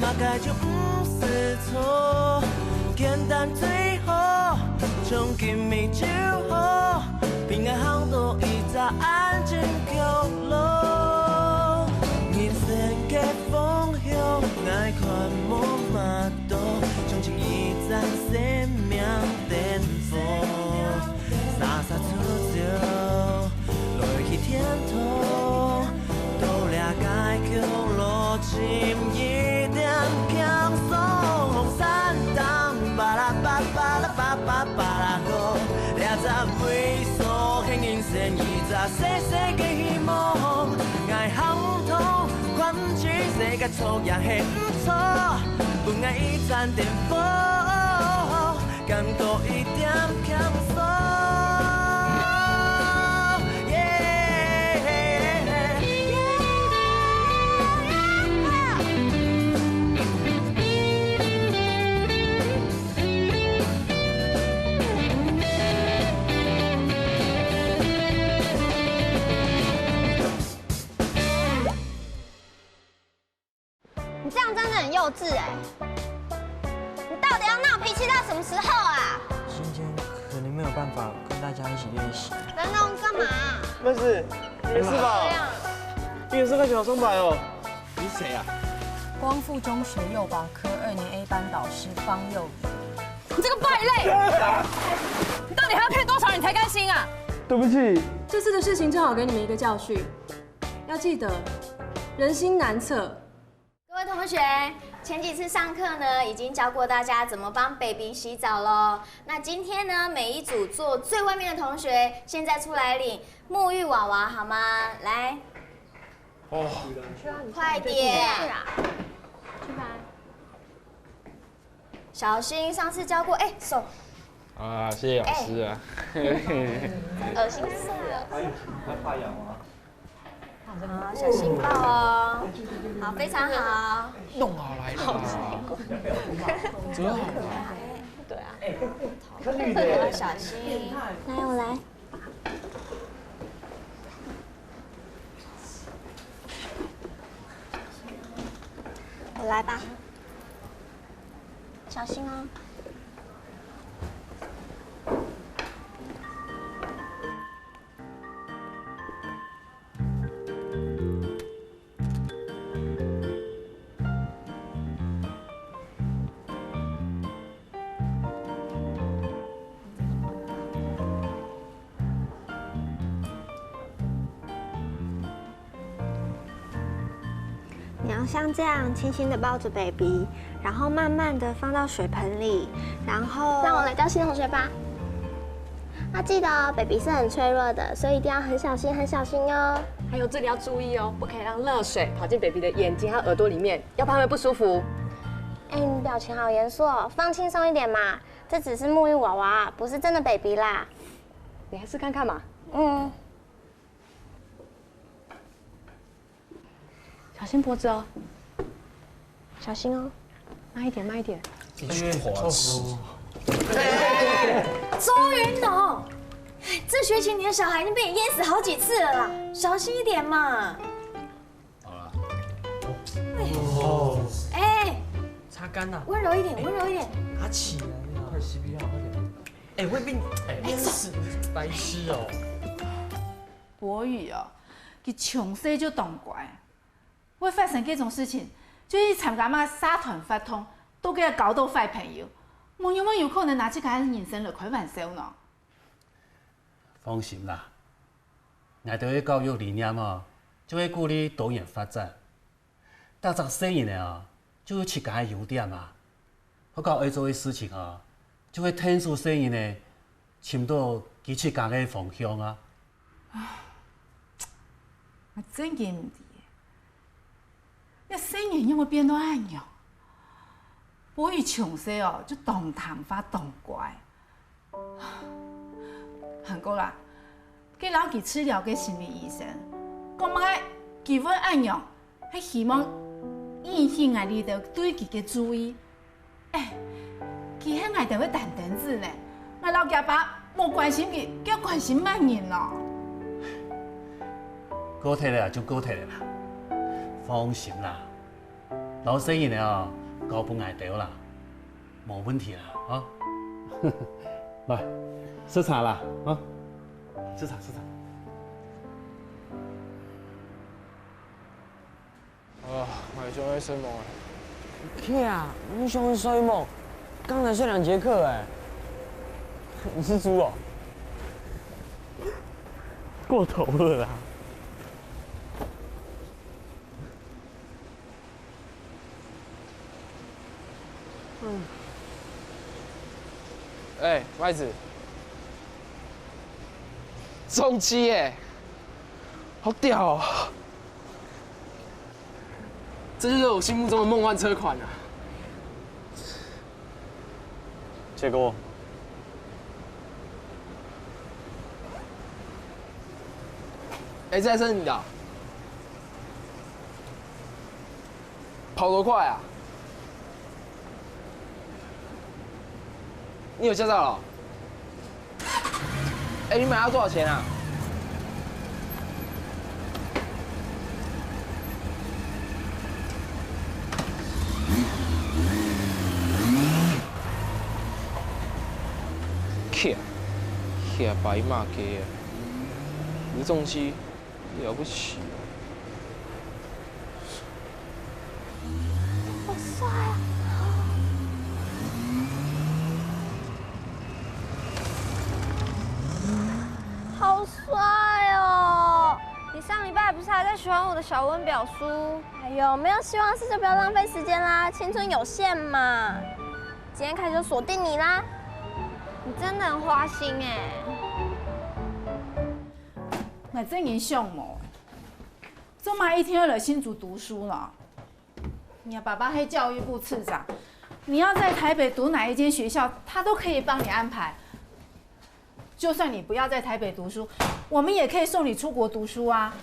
马该就不是错，简单最好，从今米就好，平安好多一早安静角落，人生嘅方向，爱看无马多，从今一站生命颠簸，洒洒出走，落去天堂，到了该去路径一点轻松，风山荡，巴拉巴巴拉巴巴巴拉歌，两只尾数，幸人生一只细细嘅希望，爱行通，看起世界错也很错，本爱一站巅峰，感到一点轻松。你这样真的很幼稚哎！你到底要闹脾气到什么时候啊？今天可能没有办法跟大家一起练习。人弄干嘛？没事，没事吧？你也是个小松柏哦。你是谁啊？光复中学幼保科2年A 班导师方佑仪。你这个败类！你到底还要骗多少人才甘心啊？对不起。这次的事情正好给你们一个教训，要记得人心难测。各位同学，前几次上课呢，已经教过大家怎么帮 baby 洗澡喽。那今天呢，每一组坐最外面的同学，现在出来领沐浴娃娃好吗？来，哦，快点，去吧。小心，上次教过，手。啊，谢谢老师啊。恶心死了。他怕痒吗？好，小心抱哦。好，非常好。弄好来了。折好了。对啊。好，小心。来，我来。我来吧。小心哦。你要像这样轻轻的抱着 baby， 然后慢慢的放到水盆里，然后让我来教新同学吧。要记得哦 ，baby 是很脆弱的，所以一定要很小心，很小心哦。还有这里要注意哦，不可以让热水跑进 baby 的眼睛和耳朵里面，要不然会不舒服。哎，你表情好严肃哦，放轻松一点嘛。这只是沐浴娃娃，不是真的 baby 啦。你还是看看嘛。嗯。小心脖子哦，小心哦，慢一点，慢一点。的确滑吃。周云董，这学期你的小孩已经被你淹死好几次了啦，小心一点嘛。好了。哦。哎，擦干了。温柔一点，温柔一点。拿起来呀！快CPR，快点。哎，会被淹死，白痴哦。博宇哦，佢从细就懂乖。会发生这种事情，就去参加嘛社团发通，都给他搞到坏朋友，冇有可能拿这个人生来开玩笑呢？放心啦，我哋嘅教育理念哦，就会鼓励多元发展。大家适应的啊，就有自家嘅优点啊。我搞爱做嘅事情啊，就会天数适应的，寻到佢自家嘅方向啊。我真嘅唔知。那生人因为变到安样，博宇从细哦就懂谈发懂乖，韩国啦，给老佢治疗嘅心理医生，讲乜佢问安样，系希望引起我哋的对佢嘅注意。哎，佢喺我哋会弹凳子呢，我老家爸冇关心佢，叫关心乜人咯？高铁啦就高铁啦，放心啦，老生意的哦，交本来对啦，没问题啦啊。来，吃茶啦啊！吃茶吃茶。我上会睡梦啊！天啊，你上会睡梦？刚才睡2节课哎。你是猪哦？过头了啦！哎，麦子，中机耶，好屌哦！这就是我心目中的梦幻车款啊！结果，哎，这台车是你的哦？跑多快啊？你有驾照了哦？哎，你买它多少钱啊？白马给啊，无重机了不起。好帅啊！好帅哦！你上礼拜不是还在喜欢我的小温表叔？哎呦，没有希望是就不要浪费时间啦，青春有限嘛。今天开始就锁定你啦！你真的很花心哎。那真影像哦，这么一天要来新竹读书了。你呀，爸爸是教育部次长，你要在台北读哪一间学校，他都可以帮你安排。就算你不要在台北读书，我们也可以送你出国读书啊。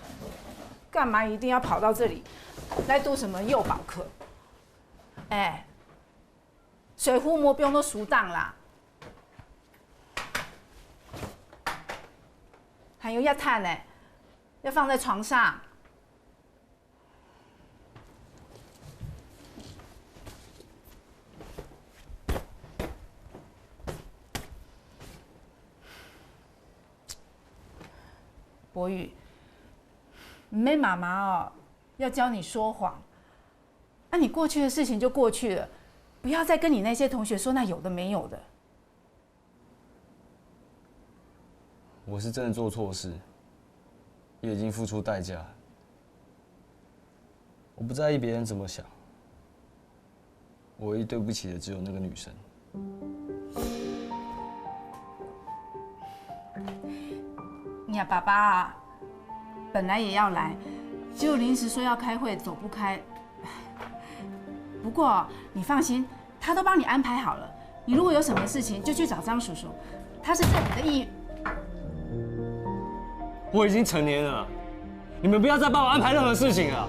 干嘛一定要跑到这里来读什么幼保课？哎，水壶魔不用都熟当啦。还有要炭呢，要放在床上。博宇，妹妈妈哦，要教你说谎。那你过去的事情就过去了，不要再跟你那些同学说那有的没有的。我是真的做错事，也已经付出代价。我不在意别人怎么想，我唯一对不起的只有那个女生。你呀，爸爸啊，本来也要来，结果临时说要开会，走不开。不过你放心，他都帮你安排好了。你如果有什么事情，就去找张叔叔，他是这里的义。我已经成年了，你们不要再帮我安排任何事情了。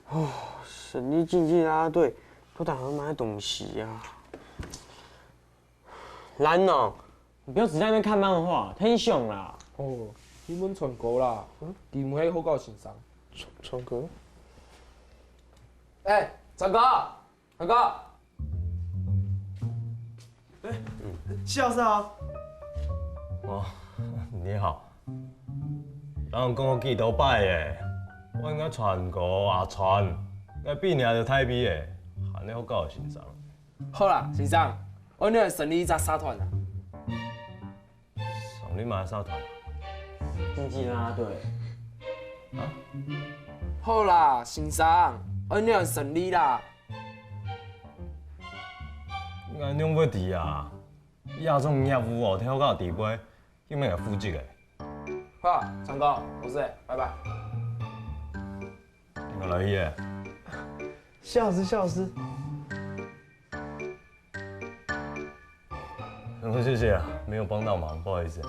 哦，省力竞技啦啦队都打算买东西啊！兰哦，你不要只在那边看漫画，太凶啦！哦，你们传歌啦，题目迄好够欣赏。唱歌？哎，长哥，长哥。谢老师好。哦，你好。人讲我记头摆的，我应该传歌也传，该比领着台币的，安尼好够欣赏。好啦，先生，我呢成立一只社团啦。上你嘛社团？竞技啦啦队。啊？好啦，先生，我呢成立啦。应该两要治啊！亚种业务哦，跳到地尾，叫咩个负责的？好啦，长哥，我是，拜拜。我来去的。谢老师，谢老师。谢谢啊，没有帮到忙，不好意思。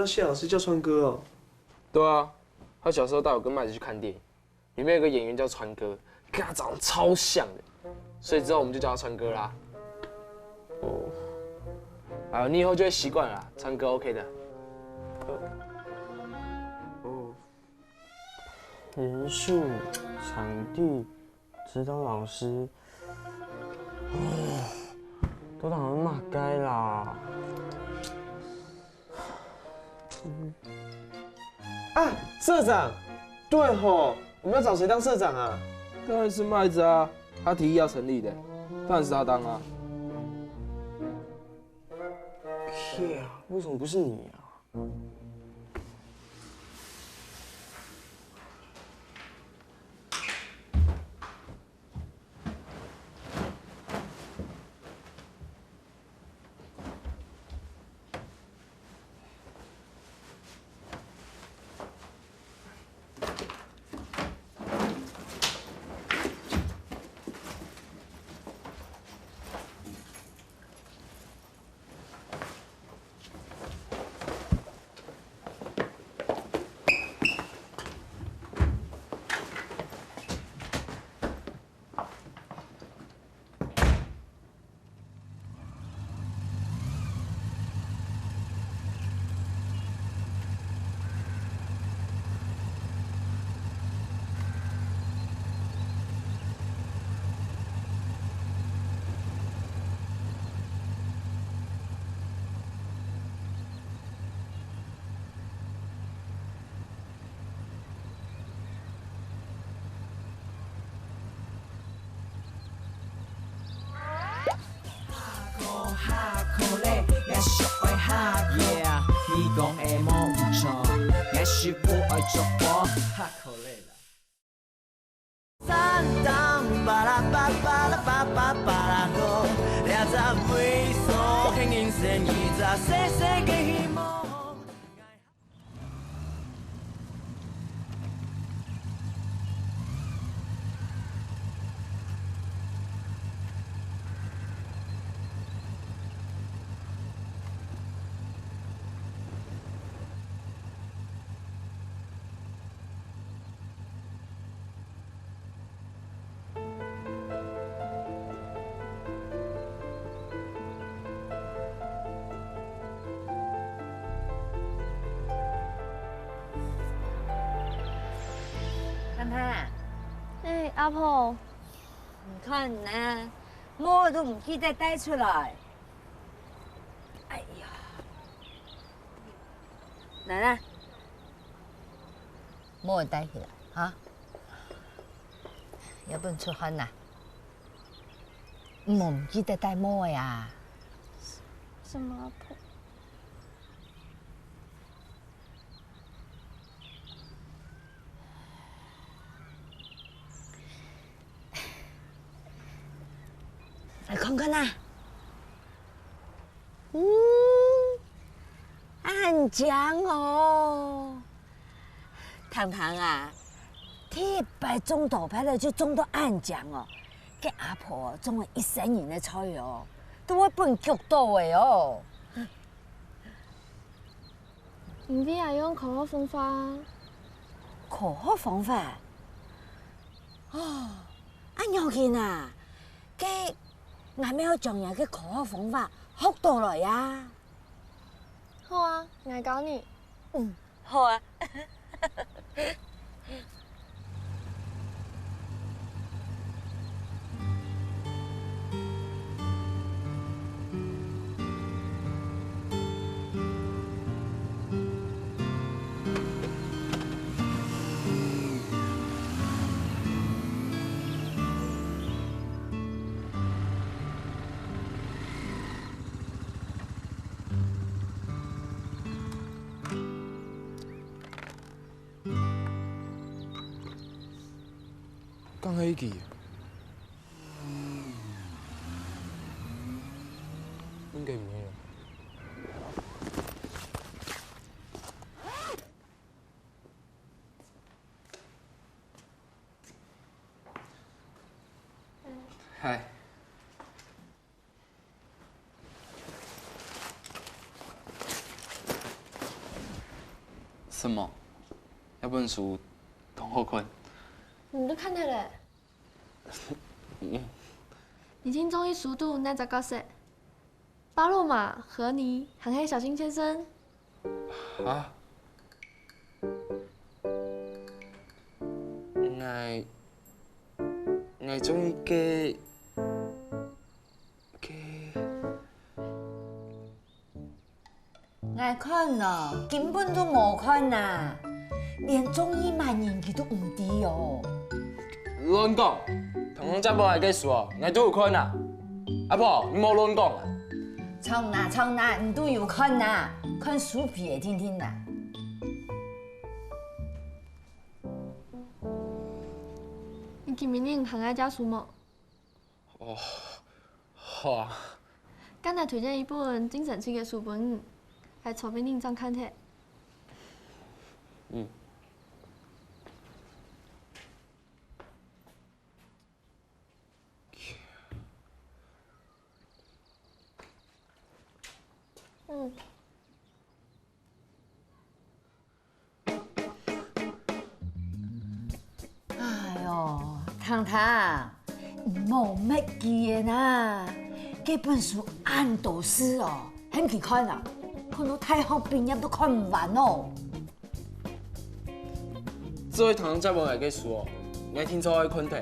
谢老师叫川哥哦。对啊，他小时候带我跟麦子去看电影，里面有个演员叫川哥，跟他长得超像的，所以之后我们就叫他川哥啦。哦，哎呦，你以后就会习惯了啦，川哥 OK 的。哦，人数、场地、指导老师，都让人骂该啦。啊，社长，对吼，我们要找谁当社长啊？当然是麦子啊，他提议要成立的，当然是他当啊。天啊，为什么不是你啊？你讲的冇唔错，也是不爱做我，哈口累了。三当巴拉巴巴拉巴巴巴拉go，俩只猥琐，轻人生一只细细嘅希望。看看，哎，阿婆，你看呢，摸都唔记得带出来。哎呀，奶奶，摸带起来啊！要不然出汗呐？唔记得带摸呀？什么阿婆？来看看呐，安江哦，糖糖啊，铁白种豆派了就种到安江哦，给阿婆种了1-3年的菜哦，都会变菊豆的哦。唔必要用口号方法。口号方法？哦，安要紧啊，给。俺们要将人嘅口号方法学到来呀！好啊，我教你。好啊。刚迄记，应该唔系啊。嗨。什么？那本书同好看？你都看了嘞？你听综艺《熟度》那只角色，巴洛玛、和尼，还有小新先生。啊？我中意嘅。 我看咯，根本都冇看呐，连综艺万人佢都唔知哦。亂講，同鄉節目係幾數哦？我都有看啊。阿婆，你冇亂講啊！唱哪，你都有看呐，看薯皮也聽聽啦。你今年行愛食書冇？哦，好啊。剛才推薦一本精神系嘅書本。 还筹备另张看睇。嗯。嗯。哎呦，糖糖，冇乜嘢啦，這本書按度詩哦，很奇看啊。 看到太後邊頁都看唔完哦。這位堂節目係幾數哦？我聽錯係昆體。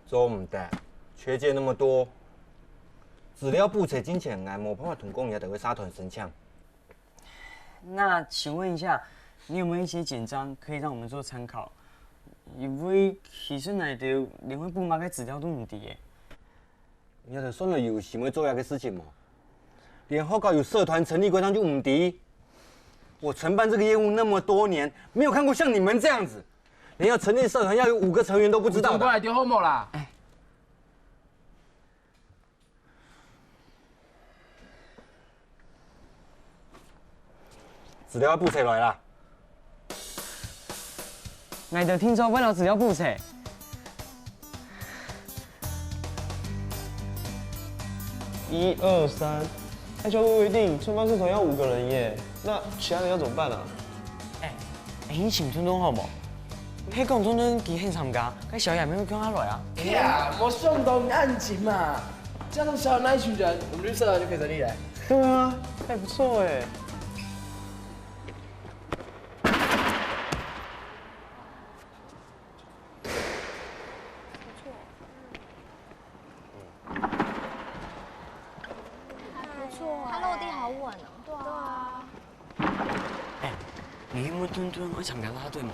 做唔得，缺件那么多，资料不切进前来，没办法通过，也得会沙团神枪。那请问一下，你有没有一些简章可以让我们做参考？因为其实内条联会部嘛嘅资料都唔低嘅。你就算了有想要做下嘅事情嘛，连后搞有社团成立规章就唔低。我承办这个业务那么多年，没有看过像你们这样子。 连要成立社团要有5个成员都不知道的。过来丢后某啦！哎，资料簿摕来啦！我就听说为了资料簿摕。1、2、3，按教会规定，创办社团要5个人耶，那其他人要怎么办啊？你想村东好冇？ 迄讲总总佢肯参加，嗰小野妹會叫他來啊？哎呀，我相當安靜嘛，加上小那一群人，我們綠社團就可以成立了。對啊，還不錯哎。不錯，它落地好穩哦。對啊。哎，你有冇墩墩會參加啦隊嘛？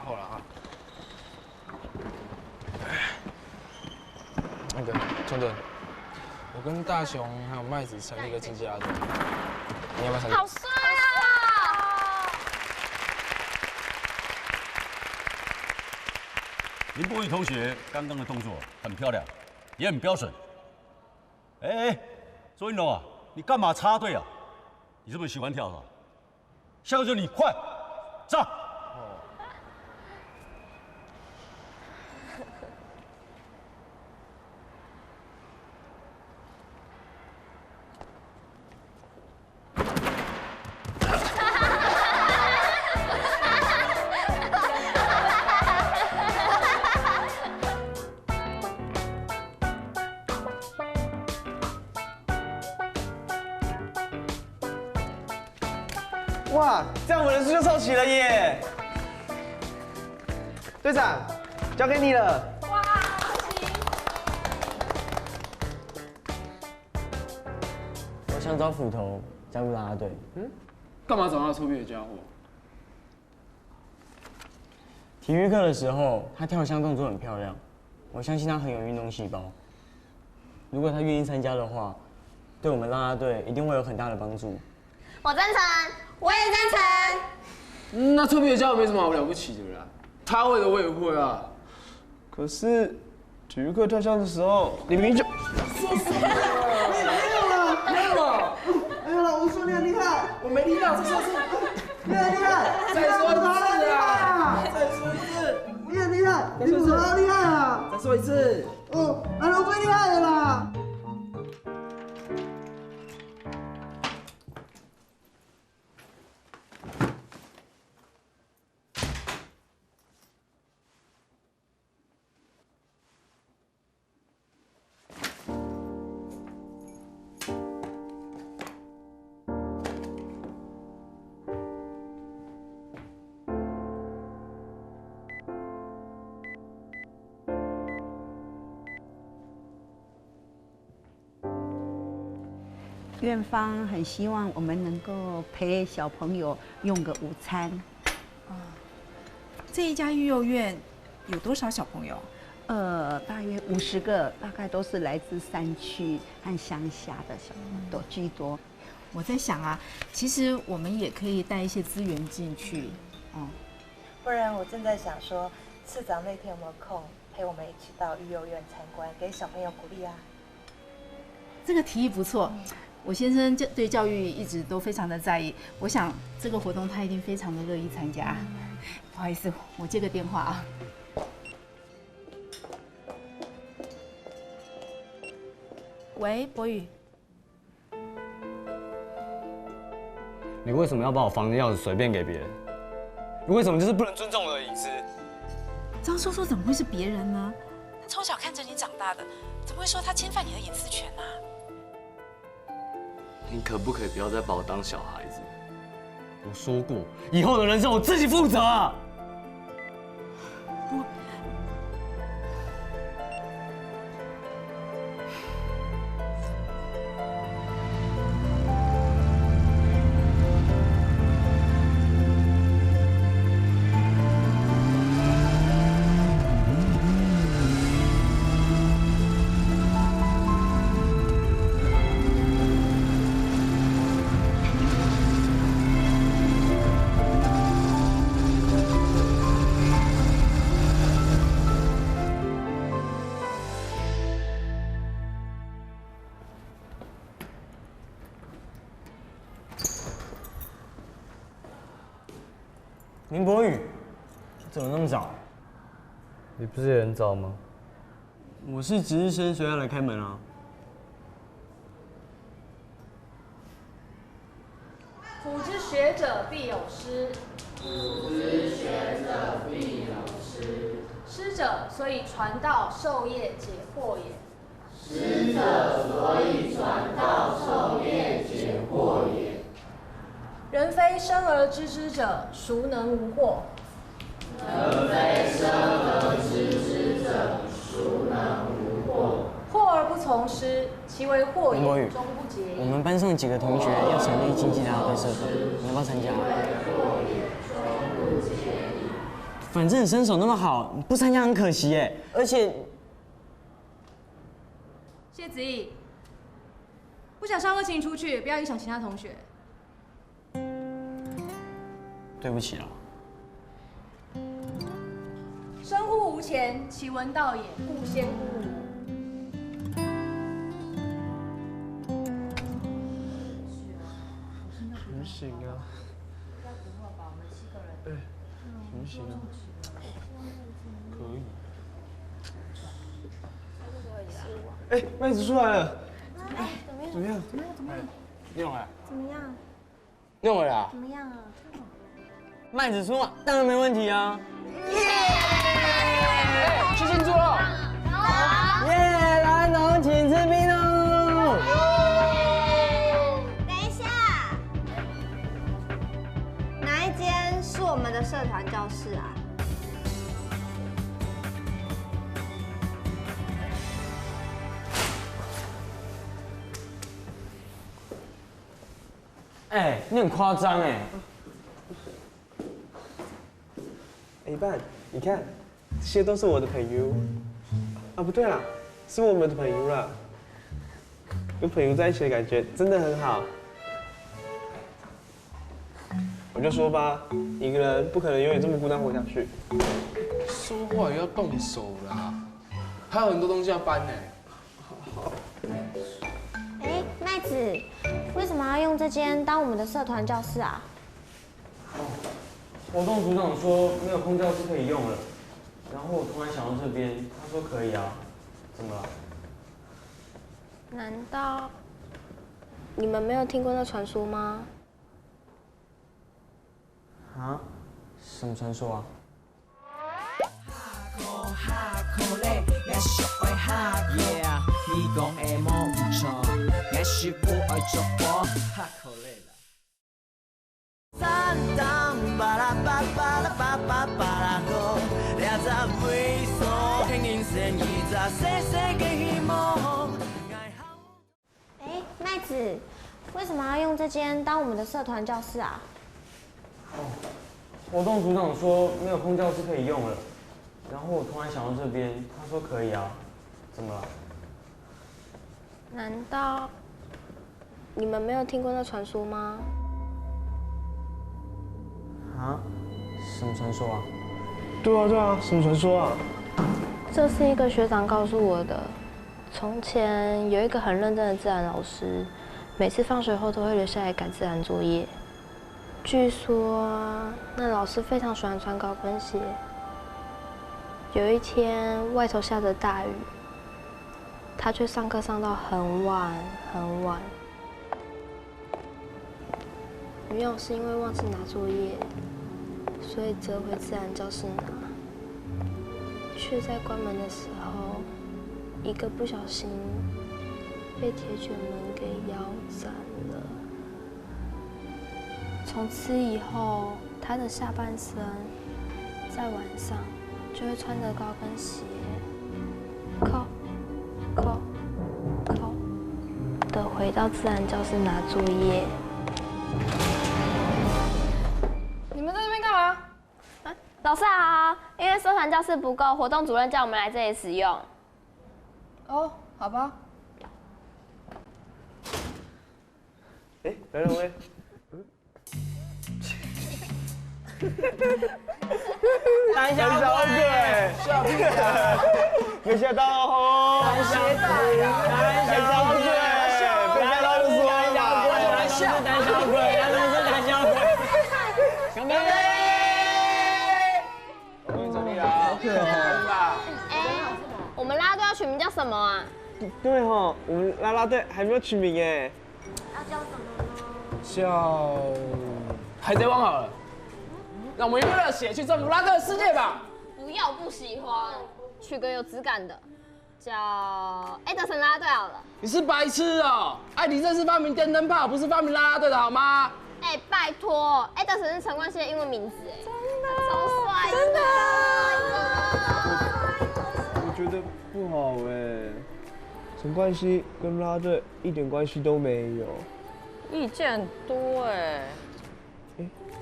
好了啊。那个春墩，我跟大雄还有麦子成立一个经纪啦队，你要不要参加？好帅啊！林博宇同学刚刚的动作很漂亮，也很标准。哎，周云龙啊，你干嘛插队啊？你这么喜欢跳啊？下个就你，快上！ 哇，这样我人数就凑齐了耶！队长，交给你了。哇，行！我想找斧头加入啦啦队。嗯？干嘛找那臭屁的家伙？体育课的时候，他跳箱动作很漂亮，我相信他很有运动细胞。如果他愿意参加的话，对我们啦啦队一定会有很大的帮助。我赞成，我也赞成。那臭屁的家伙没什么好了不起的啦。他会的我也会啊。可是体育课跳箱的时候，你明明就……没有了，我说你很厉害，我没听到，再说一次，你很厉害，再说一次啊，再说一次，你很厉害，你比他厉害啊，再说一次，我最厉害的啦。院方很希望我们能够陪小朋友用个午餐。这一家育幼院有多少小朋友？大约50个，大概都是来自山区和乡下的小朋友都居多。我在想啊，其实我们也可以带一些资源进去，不然我正在想说，次长那天有没有空陪我们一起到育幼院参观，给小朋友鼓励啊？这个提议不错。我先生对教育一直都非常的在意，我想这个活动他一定非常的乐意参加。不好意思，我接个电话啊。喂，博宇。你为什么要把我房间钥匙随便给别人？你为什么就是不能尊重我的隐私？张叔叔怎么会是别人呢？他从小看着你长大的，怎么会说他侵犯你的隐私权呢？你可不可以不要再把我当小孩子？我说过，以后的人生我自己负责啊！林博宇，怎么那么早？你不是也很早吗？我是值日生，所以要来开门啊。辅之学者必有师，辅之学者必有师。师者，所以传道授业解惑也。师者，所以传道授业解惑也。人非生而知之者，孰能无惑？人非生而知之者，孰能无惑？惑而不从师，其为惑也，终不解矣。我们班上几个同学要成立竞技大会社团，你要不要参加？反正你身手那么好，你不参加很可惜耶。而且，谢子毅，不想上课请你出去，不要影响其他同学。对不起啊。生乎吾前，其闻道也，故先乎吾。不行啊！不行啊！可以。哎，麦子出来了。哎，怎么样？用了。怎么样？弄了啦。怎么样啊？麦子出，当然没问题啊。去庆祝了。耶！蓝龙请吃冰哦。等一下，哪一间是我们的社团教室啊？哎，你很夸张哎。哎，爸，你看，这些都是我的朋友。啊，不对啦，是我们的朋友啦。跟朋友在一起的感觉真的很好。我就说吧，一个人不可能永远这么孤单活下去。说话也要动手啦，还有很多东西要搬呢。哎，麦子，为什么要用这间当我们的社团教室啊？活动组长说没有空教室可以用了，然后我突然想到这边，他说可以啊，怎么了？难道你们没有听过那传说吗？啊？什么传说啊？哎，麦子，为什么要用这间当我们的社团教室啊？活动组长说没有空教室可以用了，然后我突然想到这边，他说可以啊，怎么了？难道你们没有听过那传说吗？啊？什么传说啊？对啊，什么传说啊？这是一个学长告诉我的。从前有一个很认真的自然老师，每次放学后都会留下来赶自然作业。据说那老师非常喜欢穿高跟鞋。有一天外头下着大雨，他却上课上到很晚很晚。女友是因为忘记拿作业，所以折回自然教室拿，却在关门的时候，一个不小心被铁卷门给腰斩了。从此以后，他的下半身在晚上就会穿着高跟鞋，扣的回到自然教室拿作业。你们在这边干嘛？老师好，因为社团教室不够，活动主任叫我们来这里使用。哦，好吧。哎，来两位。胆小鬼，小屁孩，没想到哦，胆小鬼，被吓到就说嘛，胆小鬼，胆小鬼，干杯！终于整理了，好可爱吧？我们啦啦队要取名叫什么啊？对哈，我们啦啦队还没有取名哎。要叫什么呢？叫海贼王好了。让我们用热血去征服拉队的世界吧！不要，不喜欢，取个有质感的，叫艾德森啦啦队好了。你是白痴哦！爱迪生是发明电灯泡，不是发明啦啦队的好吗？哎，拜托，艾德森是陈冠希的英文名字，哎，超帅的，真的。我觉得不好哎，陈冠希跟啦啦队一点关系都没有。意见很多哎。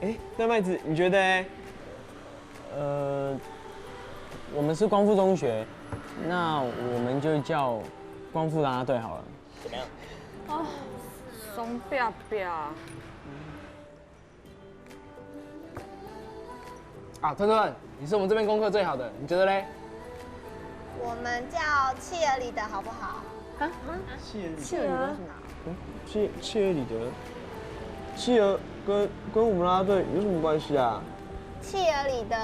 哎，那麦子你觉得哎？我们是光复中学，那我们就叫光复啦啦队好了，怎么样？哦，松啪啪。啊，吞吞，你是我们这边功课最好的，你觉得嘞？我们叫契尔里德好不好？啊？契尔里德是哪？契尔里德，契尔跟我们啦啦队有什么关系啊？契尔里德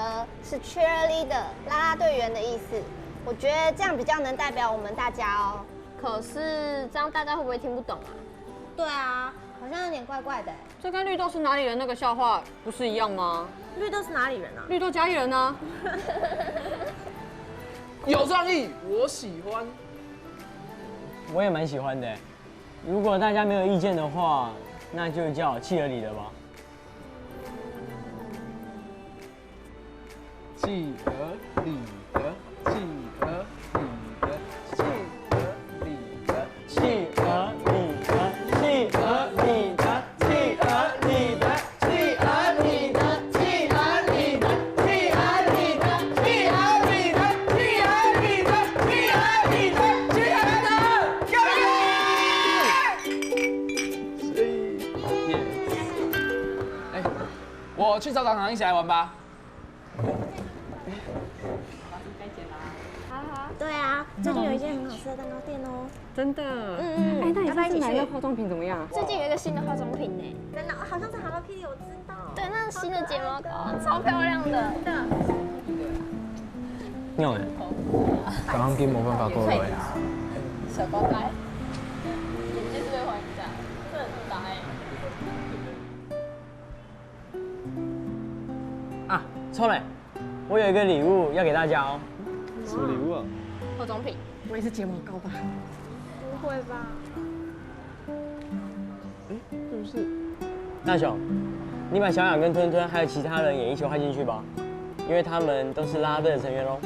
是 cheerleader 啦啦队员的意思，我觉得这样比较能代表我们大家哦。可是这样大家会不会听不懂啊？对啊，好像有点怪怪的。这跟绿豆是哪里人那个笑话不是一样吗？绿豆是哪里人啊？绿豆嘉义人啊。有创意，我喜欢。我也蛮喜欢的。如果大家没有意见的话，那就叫契尔里德吧。契尔里德，契尔里德，契尔里德，契尔里德，契尔里德，契尔里德，契尔里德，契尔里德，契尔里德，契尔里德，契尔里德，契尔里德，契尔里德，干杯！我去找长长一起来玩吧。最近有一间很好吃的蛋糕店哦。真的？嗯。哎，那你上次买去的化妆品怎么样？最近有一个新的化妆品呢。真的，好像是 Hello Kitty，我知道。对，那是新的睫毛膏，超漂亮的。尿诶，刚刚跟冇办法过来啊。小高呆，眼睛是被还价，这很大哎。啊，臭磊，我有一个礼物要给大家哦。什么礼物啊？化妆品。不会是睫毛膏吧？不会吧？是不是？大雄，你把小雅跟吞吞还有其他人也一起画进去吧，因为他们都是啦啦队的成员哦。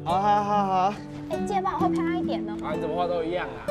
好。哎，记得帮我画漂亮一点哦。啊，你怎么画都一样啊。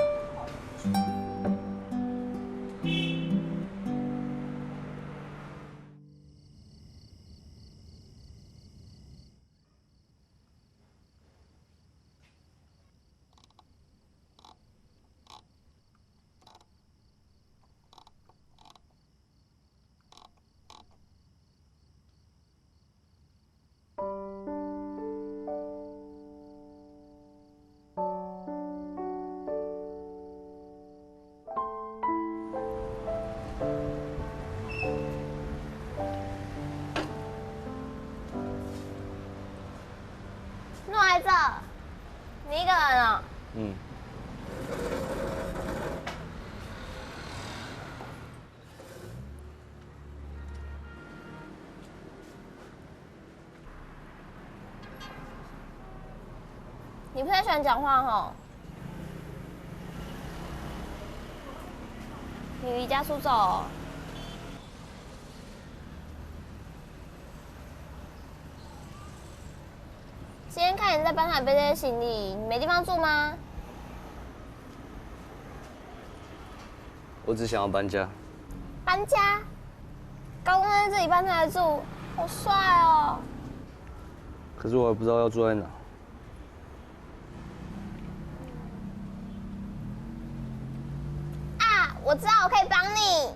诺来这，你一个人哦。嗯。你不太喜欢讲话吼？你离家出走哦？今天看你在搬台背这些行李，你没地方住吗？我只想要搬家。搬家？高中在这里搬下来住，好帅哦！可是我也不知道要住在哪。啊，我知道，我可以帮你。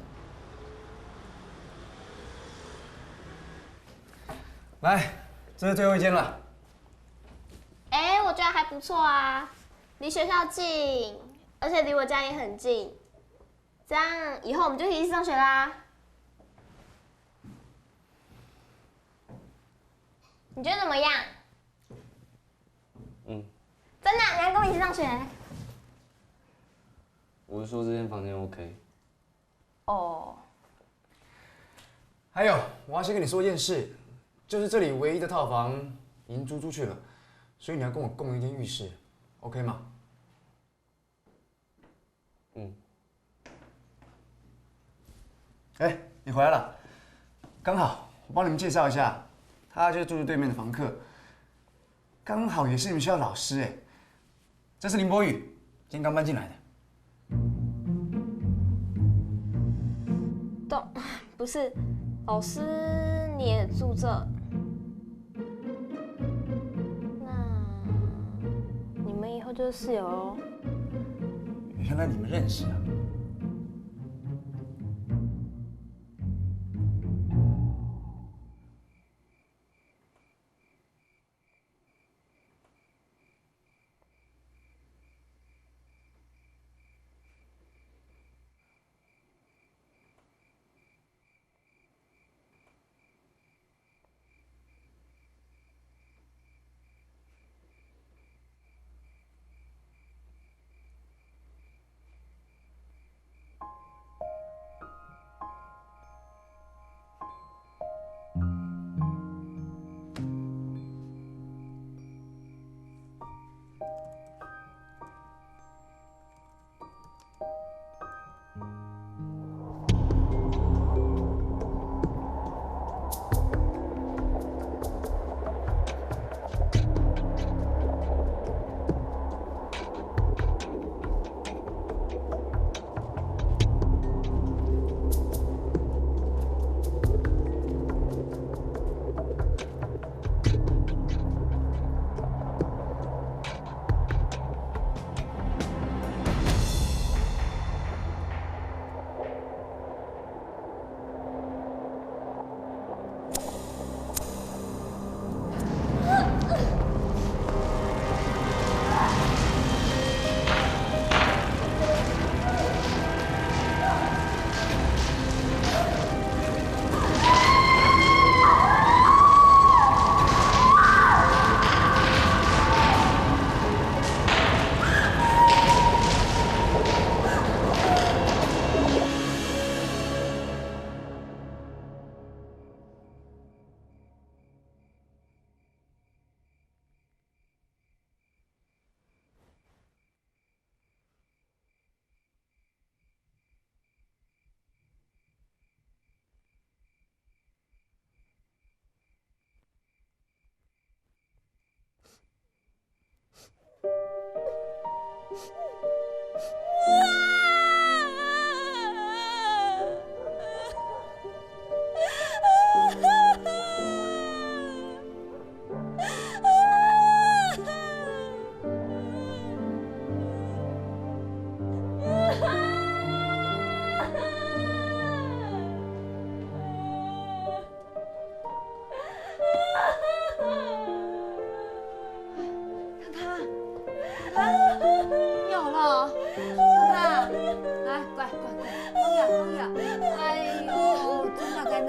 来，这是最后一间了。哎，我觉得还不错啊，离学校近，而且离我家也很近，这样以后我们就可以一起上学啦。你觉得怎么样？嗯，真的，你要跟我一起上学？我是说这间房间 OK。哦。还有，我要先跟你说一件事，就是这里唯一的套房已经租出去了，所以你要跟我共用一间浴室 ，OK 吗？嗯。哎，你回来了，刚好我帮你们介绍一下，他就是住对面的房客，刚好也是你们学校老师哎。这是林博宇，今天刚搬进来的。不是，老师你也住这？那你们以后就是室友喽？原来你们认识啊？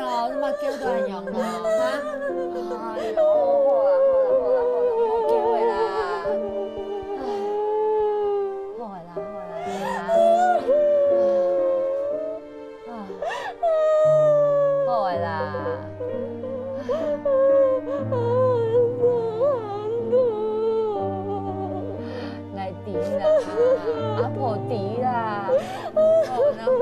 哦，你嘛叫大用哦，哈？哎呦，好啦，叫的啦，好啦，好的啦。来滴啦，阿婆滴啦，然后，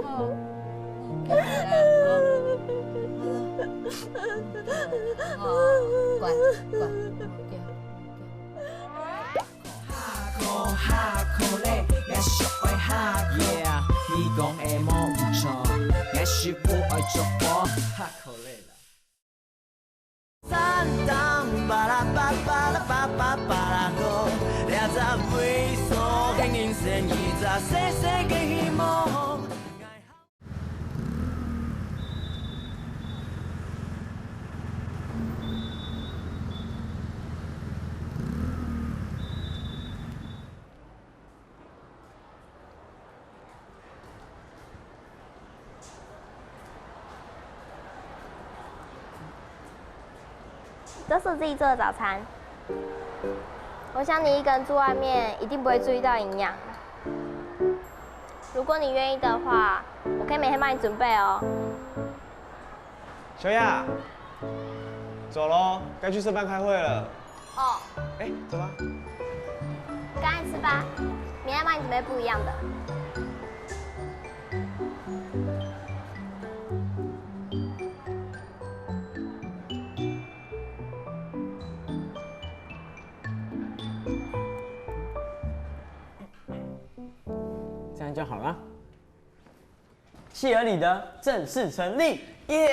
乖，哈可嘞，我是爱哈可，你讲的冇唔错，我是不爱做波哈可嘞啦。三当巴拉巴巴拉巴巴巴拉哥，俩在猥琐，跟人生一扎细细嘅希望。这是自己做的早餐。我想你一个人住外面，一定不会注意到营养。如果你愿意的话，我可以每天帮你准备哦。小雅，走喽，该去社办开会了。哦。哎，走吧。赶快吃吧，明天帮你准备不一样的。这样就好了。企鹅里的正式成立，耶！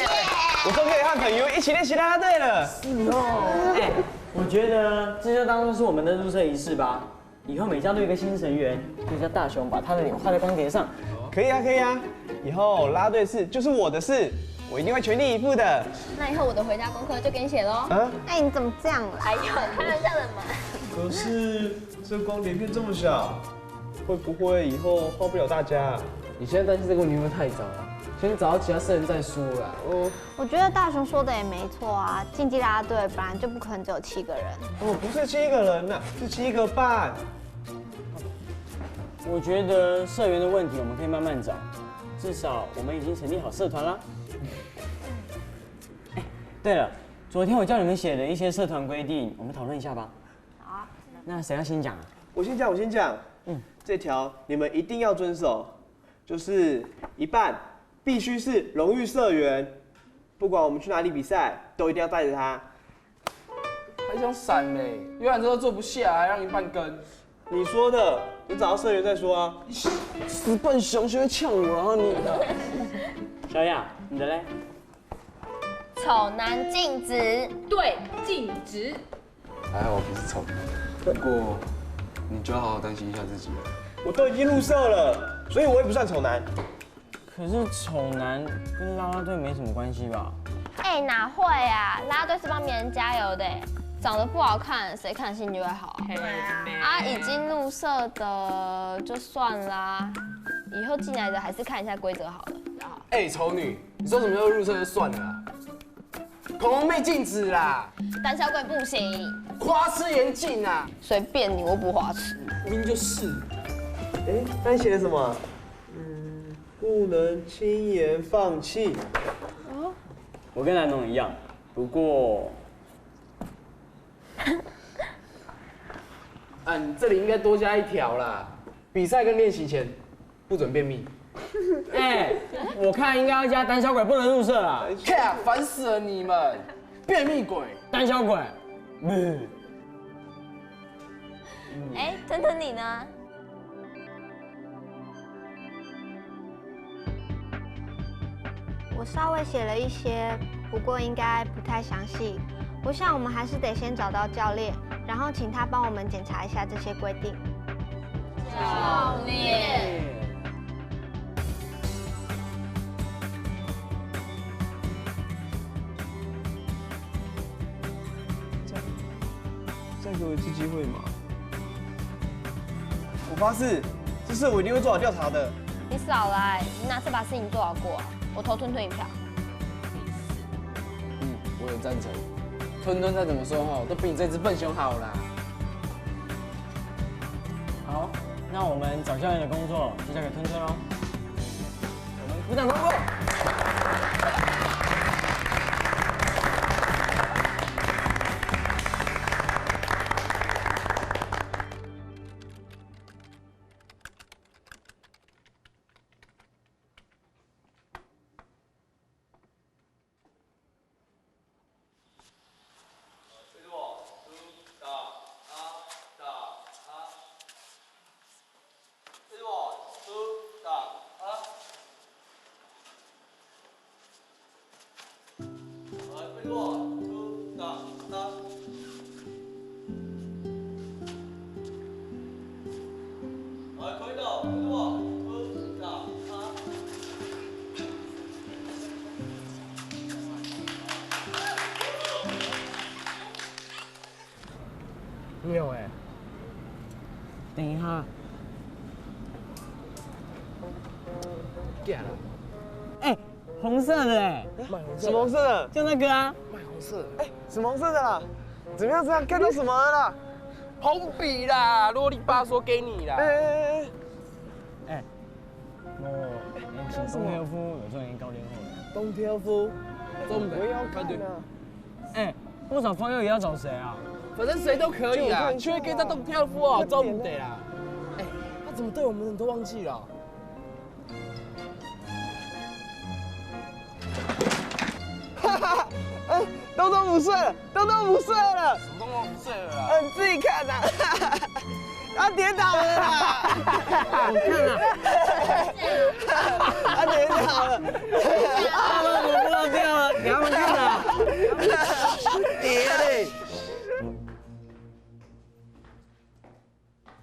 我终于可以和朋友一起练习啦啦队了。是哦。哎，我觉得这就当做是我们的入社仪式吧。以后每家都有一个新成员，就叫大雄把他的脸画在光碟上。可以啊，可以啊。以后啦啦队事就是我的事，我一定会全力以赴的。那以后我的回家功课就给你写喽。啊？哎，你怎么这样了？还有，开玩笑的嘛。可是这光碟片这么小，会不会以后耗不了大家？你现在担心这个问题会不会太早了？先找到其他社员再说啦。我觉得大雄说的也没错啊，竞技啦啦队本来就不可能只有7个人。哦，不是7个人呐，是7个半。我觉得社员的问题我们可以慢慢找，至少我们已经成立好社团啦。哎，对了，昨天我叫你们写的一些社团规定，我们讨论一下吧。好啊。那谁要先讲啊？我先讲。这条你们一定要遵守，就是一半必须是荣誉社员，不管我们去哪里比赛，都一定要带着他。还想闪嘞？游览车都坐不下，还让你半根。你说的，你找到社员再说啊。死笨熊，学会呛我，然后你。小雅，你的嘞？丑男禁止。对，禁止。还好我不是丑男，不过你就要好好担心一下自己了。我都已经入社了，所以我也不算丑男。可是丑男跟啦啦队没什么关系吧？哎，哪会啊？啦啦队是帮别人加油的，长得不好看，谁看心情就会好。对啊，已经入社的就算啦，以后进来的还是看一下规则好了。哎，丑女，你说什么时候入社就算了啦。恐龙妹禁止啦，胆小鬼不行，花痴严禁啊。随便你，我不花痴。明明就是。哎，那你写的什么？不能轻言放弃。哦，我跟南农一样，不过，你这里应该多加一条啦，比赛跟练习前不准便秘。哎，我看应该要加胆小鬼不能入社啦。看，烦死了你们，便秘鬼，胆小鬼。哎，腾腾你呢？我稍微写了一些，不过应该不太详细。我想我们还是得先找到教练，然后请他帮我们检查一下这些规定。教练。再给我一次机会嘛！我发誓，这事我一定会做好调查的。你少来，你哪次把事情做好过啊？我投吞吞一票。我也赞成。吞吞再怎么说吼，都比你这只笨熊好啦。好，那我们找教练的工作就交给吞吞喽。我们鼓掌通过。没有哎。等一下。干了。哎，红色的哎。什么红色的？就那个啊。卖红色。哎，什么红色的啦？怎么样？这样看到什么了啦？红笔啦，啰里吧嗦给你啦。哎，我请东挑夫有状元高联后的。东挑夫，我也要看啊。哎，不找方佑也要找谁啊？反正谁都可以啊，缺给他东挑夫哦，找不得啦。哎，他怎么对我们人都忘记了？哈哈，东东5岁了，东东5岁了。什么东东5岁了啦？你自己看呐，他跌倒了啦。你看啊，他跌倒了。我不知道掉了，给他们看啊。跌嘞。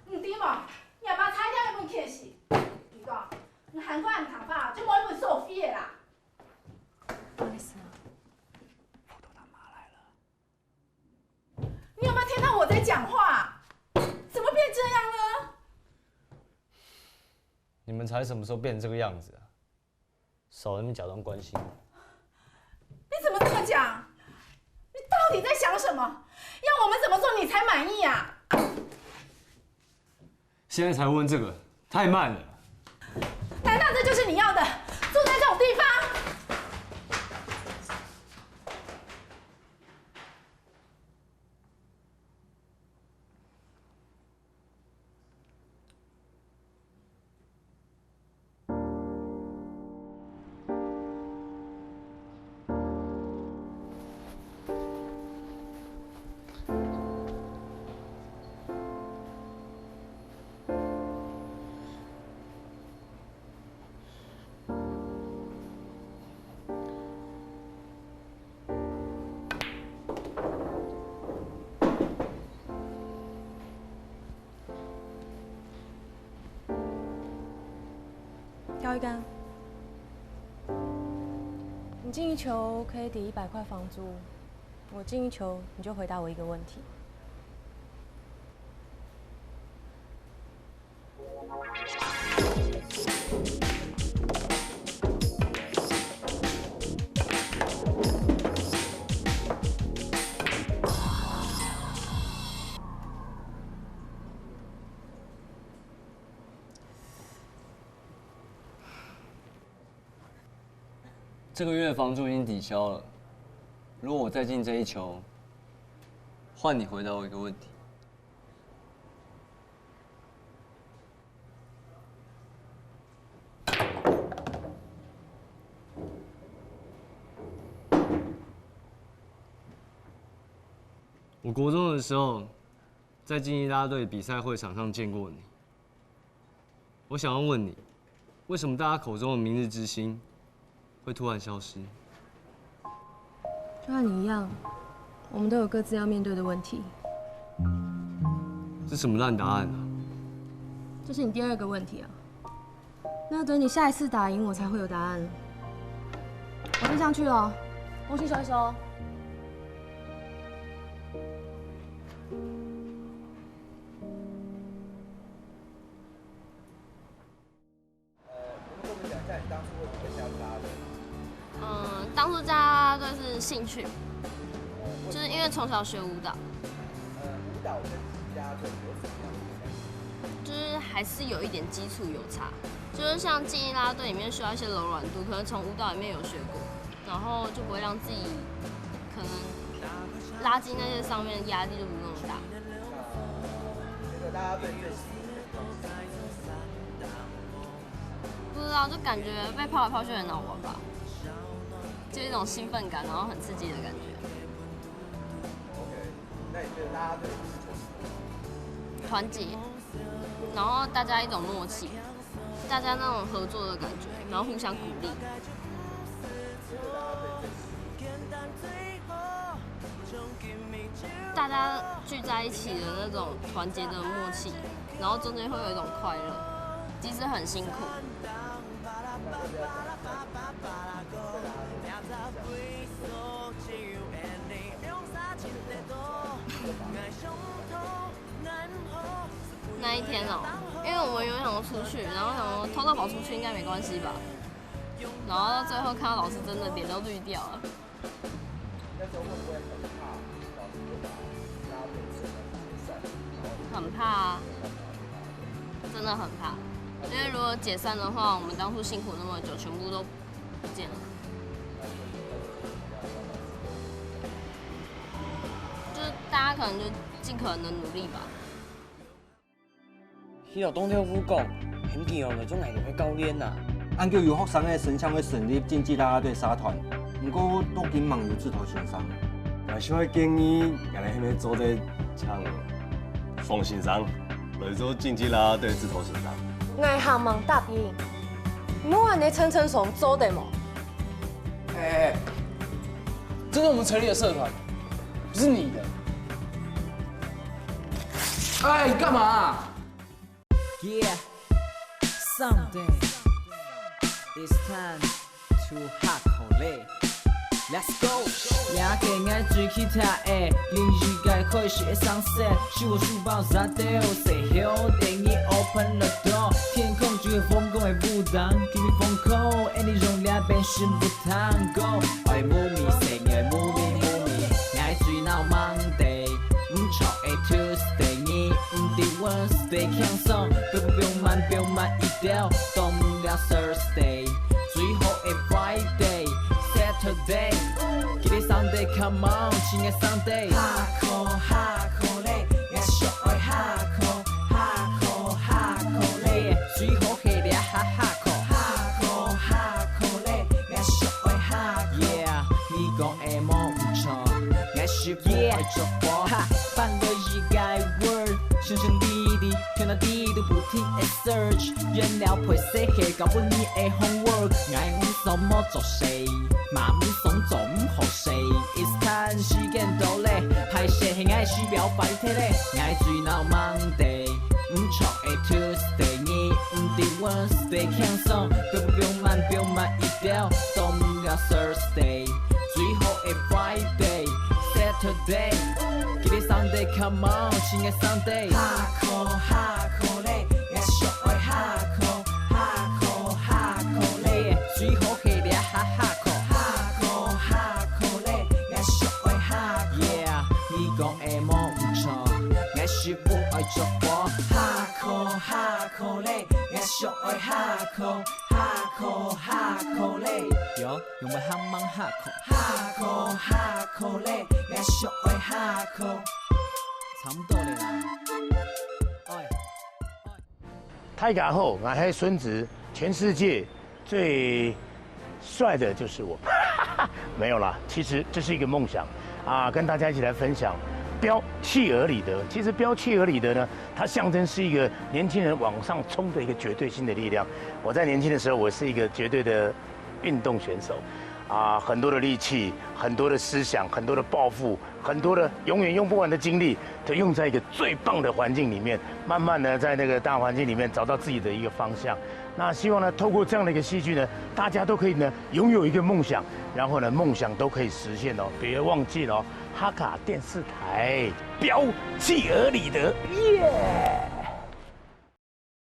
唔对嘛，你阿妈菜鸟的本气势，你讲，你韩国人头发就冇一本收费的啦。不好意思啊。你有没有听到我在讲话？怎么变这样呢？你们才什么时候变成这个样子啊？少在那边假装关心。你怎么这么讲？你到底在想什么？要我们怎么做你才满意啊？现在才问这个，太慢了。难道这就是你要的？住在这种地方？挑一杆。你进一球可以抵100块房租，我进一球你就回答我一个问题。这个月房租已经抵消了，如果我再进这一球，换你回答我一个问题。我国中的时候，在竞技啦队比赛会场上见过你。我想要问你，为什么大家口中的明日之星会突然消失？就和你一样，我们都有各自要面对的问题。是什么烂答案啊？这是你第2个问题啊。那等你下一次打赢我才会有答案。我先上去了，东西收一收。当初加啦啦队是兴趣，就是因为从小学舞蹈。舞蹈跟加啦队有什么样的？就是还是有一点基础有差，就是像竞技啦啦队里面需要一些柔软度，可能从舞蹈里面有学过，然后就不会让自己可能拉筋那些上面压力就不那么大。这个啦啦队最喜不知道，就感觉被抛来抛去很好玩吧，就一种兴奋感，然后很刺激的感觉。OK， 那你觉得啦啦队是什么？团结，然后大家一种默契，大家那种合作的感觉，然后互相鼓励。大家聚在一起的那种团结的默契，然后中间会有一种快乐，即使很辛苦。那一天哦，因为我们有想要出去，然后想说偷偷跑出去应该没关系吧，然后到最后看到老师真的脸都绿掉了。很怕啊，真的很怕，因为如果解散的话，我们当初辛苦那么久，全部都不见了。就是大家可能就尽可能的努力吧。迄个董天夫讲，很见哦，那种系着去教练呐。按叫有学生的身强去成立竞技啦啦队社团，不过都紧忙有志头先生。若小的建议，原来迄个组织像冯先生，来做竞技啦啦队志头先生。外行忙大兵，莫安尼蹭蹭怂做的么？哎，这是我们成立的社团，不是你的。哎，干嘛啊？Yeah, someday it's time to hardcore. Let's go！ 也给爱追去听的，邻居该开始 sunset， 是我书包砸掉，say hello， 等你 open the door， 天空就会疯狂的舞蹈 ，keep me 风口，爱你容量变成不tango go， 爱慕咪 say 爱慕咪，爱追闹 Monday， 唔错的 Tuesday， 你唔得 Wednesday， 轻松，不用慢一点，动不了 Thursday， 最后的 Friday。Saturday, get it Sunday, come on, 亲爱 Sunday。Hardcore 嘞，也小爱 Hardcore 嘞，最后迄个Hardcore 嘞，也小爱 Hardcore。Yeah， 你讲的梦唔错，也是不爱做我。半个一改 word， 声声滴滴，听到滴都不停的 search， 原料配色黑，搞不你的 homework， 爱唔什么做谁？嘛唔爽做唔好势 ，It's time 时间到嘞，拍摄係愛需表白體嘞，愛最鬧 Monday， 唔錯嘅 Tuesday， 你唔得 Wednesday， 輕鬆，不用慢一點，到唔了 Thursday， 最後嘅 Friday，Saturday， get it Sunday，come on， 親愛 Sunday。Hardcore 嘞，也小愛 Hardcore 嘞，最後係倆Hardcore。是不愛做我 Hardcore 嘞，也小愛 Hardcore 嘞，有沒喊忙 Hardcore 嘞，也小愛 Hardcore， 差不多了啦。太嘎后，俺还孙子，全世界最帅的就是我。没有啦，其实这是一个梦想啊，跟大家一起来分享。标企鹅里德，其实标企鹅里德呢，它象征是一个年轻人往上冲的一个绝对性的力量。我在年轻的时候，我是一个绝对的运动选手，啊，很多的力气，很多的思想，很多的抱负，很多的永远用不完的精力，都用在一个最棒的环境里面，慢慢的在那个大环境里面找到自己的一个方向。那希望呢，透过这样的一个戏剧呢，大家都可以呢拥有一个梦想，然后呢梦想都可以实现哦，别忘记了哦。哈卡电视台标企鹅里德，耶！